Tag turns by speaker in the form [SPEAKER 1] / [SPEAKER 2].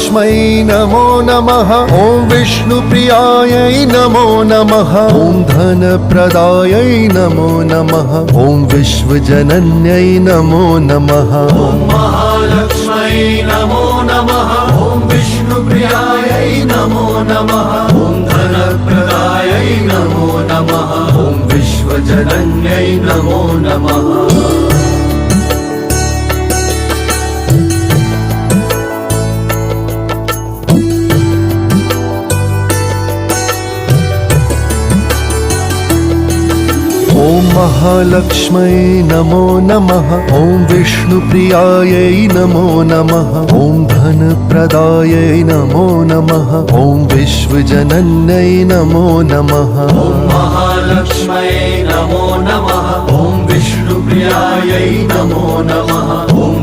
[SPEAKER 1] महालक्ष्मै नमो नमः। ॐ विष्णुप्रियायै नमो नमः। ॐ धनप्रदायै नमो नमः। ॐ विश्वजनन्यै नमो नमः।
[SPEAKER 2] ॐ महालक्ष्मै नमो नमः। ॐ विष्णुप्रियायै नमो नमः। ॐ धनप्रदायै नमो नमः। ॐ विश्वजनन्यै नमो नमः।
[SPEAKER 1] ॐ महालक्ष्मै नमो नमः। ॐ विष्णुप्रियायै नमो नमः। ॐ धनप्रदायै नमो नमः। ॐ विश्वजनन्यै नमो नमः।
[SPEAKER 2] ॐ महालक्ष्मै नमो नमः। ॐ विष्णुप्रियायै नमो नमः। ॐ